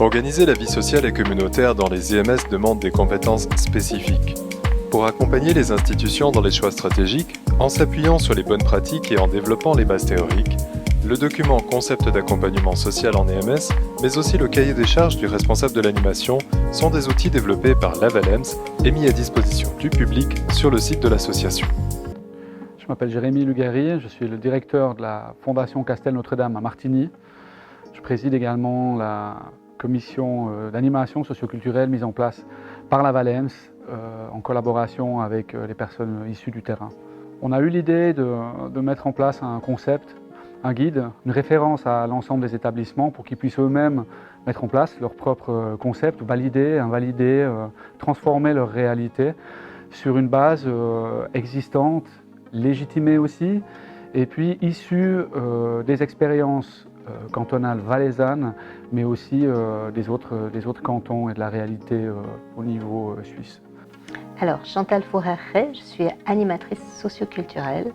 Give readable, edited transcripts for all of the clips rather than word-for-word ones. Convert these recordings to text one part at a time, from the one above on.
Organiser la vie sociale et communautaire dans les EMS demande des compétences spécifiques. Pour accompagner les institutions dans les choix stratégiques, en s'appuyant sur les bonnes pratiques et en développant les bases théoriques, le document Concept d'accompagnement social en EMS, mais aussi le cahier des charges du responsable de l'animation sont des outils développés par l'AVALEMS et mis à disposition du public sur le site de l'association. Je m'appelle Jérémy Lugari, je suis le directeur de la Fondation Castel Notre-Dame à Martigny. Je préside également la commission d'animation socioculturelle mise en place par l'AVALEMS en collaboration avec les personnes issues du terrain. On a eu l'idée de mettre en place un concept, un guide, une référence à l'ensemble des établissements pour qu'ils puissent eux-mêmes mettre en place leur propre concept, valider, invalider, transformer leur réalité sur une base existante, légitimée aussi, et puis issue des expériences cantonales valaisannes, mais aussi des autres cantons et de la réalité au niveau suisse. Alors, Chantal Fourreret, je suis animatrice socioculturelle.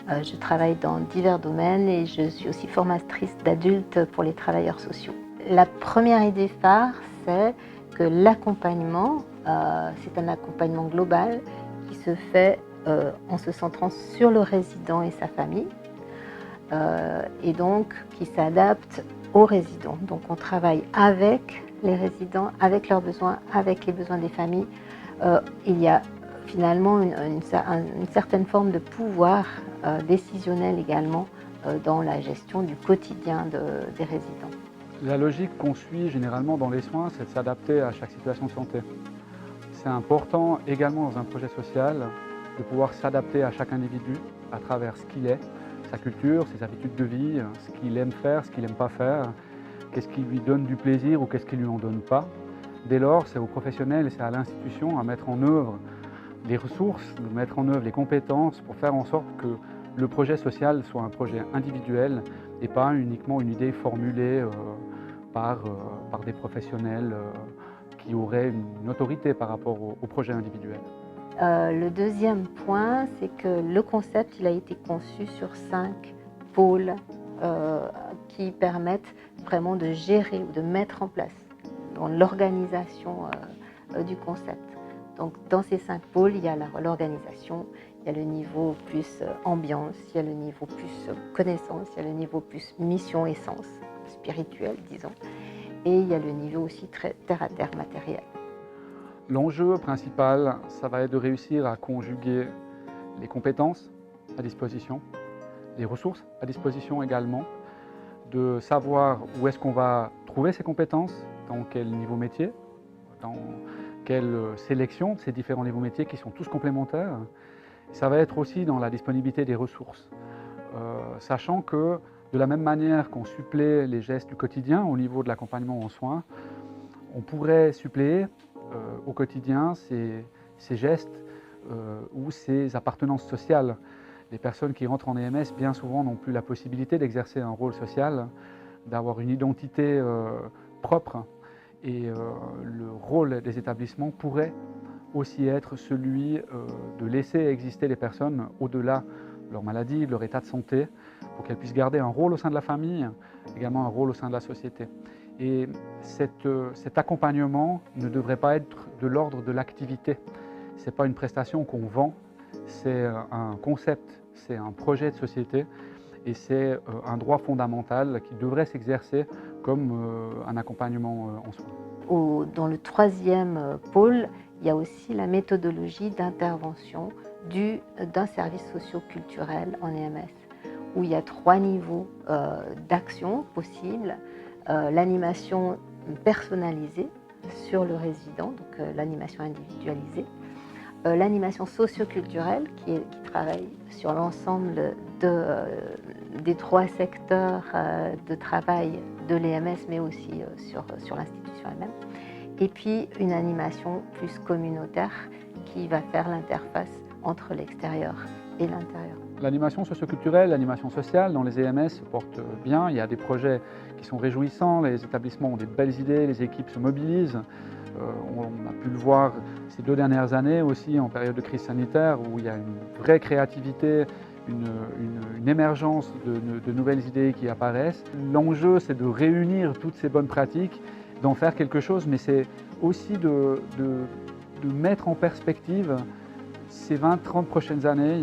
Je travaille dans divers domaines et je suis aussi formatrice d'adultes pour les travailleurs sociaux. La première idée phare, c'est que l'accompagnement, c'est un accompagnement global qui se fait en se centrant sur le résident et sa famille, et donc qui s'adapte aux résidents. Donc on travaille avec les résidents, avec leurs besoins, avec les besoins des familles. Il y a finalement une certaine forme de pouvoir décisionnel également dans la gestion du quotidien des résidents. La logique qu'on suit généralement dans les soins, c'est de s'adapter à chaque situation de santé. C'est important également dans un projet social de pouvoir s'adapter à chaque individu à travers ce qu'il est, sa culture, ses habitudes de vie, ce qu'il aime faire, ce qu'il n'aime pas faire, qu'est-ce qui lui donne du plaisir ou qu'est-ce qui ne lui en donne pas. Dès lors, c'est aux professionnels et c'est à l'institution à mettre en œuvre les ressources, de mettre en œuvre les compétences pour faire en sorte que le projet social soit un projet individuel et pas uniquement une idée formulée par des professionnels qui auraient une autorité par rapport au projet individuel. Le deuxième point, c'est que le concept il a été conçu sur 5 pôles qui permettent vraiment de gérer ou de mettre en place dans l'organisation du concept. Donc dans ces 5 pôles, il y a l'organisation, il y a le niveau plus ambiance, il y a le niveau plus connaissance, il y a le niveau plus mission et sens, spirituel disons, et il y a le niveau aussi très terre-à-terre matériel. L'enjeu principal, ça va être de réussir à conjuguer les compétences à disposition, les ressources à disposition également, de savoir où est-ce qu'on va trouver ces compétences, dans quel niveau métier, dans quelle sélection de ces différents niveaux métiers qui sont tous complémentaires. Ça va être aussi dans la disponibilité des ressources, sachant que de la même manière qu'on supplée les gestes du quotidien au niveau de l'accompagnement en soins, on pourrait suppléer au quotidien ces gestes ou ces appartenances sociales. Les personnes qui rentrent en EMS bien souvent n'ont plus la possibilité d'exercer un rôle social, d'avoir une identité propre. Et le rôle des établissements pourrait aussi être celui de laisser exister les personnes au-delà de leur maladie, de leur état de santé, pour qu'elles puissent garder un rôle au sein de la famille, également un rôle au sein de la société. Et cet accompagnement ne devrait pas être de l'ordre de l'activité. Ce n'est pas une prestation qu'on vend, c'est un concept, c'est un projet de société et c'est un droit fondamental qui devrait s'exercer comme un accompagnement en soins. Dans le troisième pôle, il y a aussi la méthodologie d'intervention d'un service socio-culturel en EMS, où il y a 3 niveaux d'action possibles. L'animation personnalisée sur le résident, donc l'animation individualisée, l'animation socio-culturelle qui travaille sur l'ensemble des 3 secteurs de travail de l'EMS, mais aussi sur l'institution elle-même, et puis une animation plus communautaire qui va faire l'interface entre l'extérieur et l'intérieur. L'animation socioculturelle, l'animation sociale dans les EMS se porte bien. Il y a des projets qui sont réjouissants, les établissements ont des belles idées, les équipes se mobilisent. On a pu le voir ces 2 dernières années aussi en période de crise sanitaire où il y a une vraie créativité, une émergence de nouvelles idées qui apparaissent. L'enjeu, c'est de réunir toutes ces bonnes pratiques d'en faire quelque chose, mais c'est aussi de mettre en perspective ces 20-30 prochaines années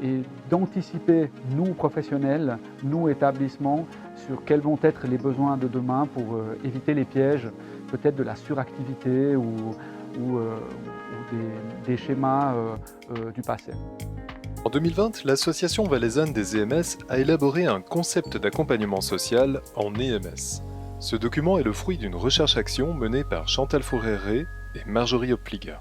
et d'anticiper, nous professionnels, nous établissements, sur quels vont être les besoins de demain pour éviter les pièges, peut-être de la suractivité ou des schémas du passé. En 2020, l'association valaisanne des EMS a élaboré un concept d'accompagnement social en EMS. Ce document est le fruit d'une recherche-action menée par Chantal Fourré et Marjorie Hoppliger.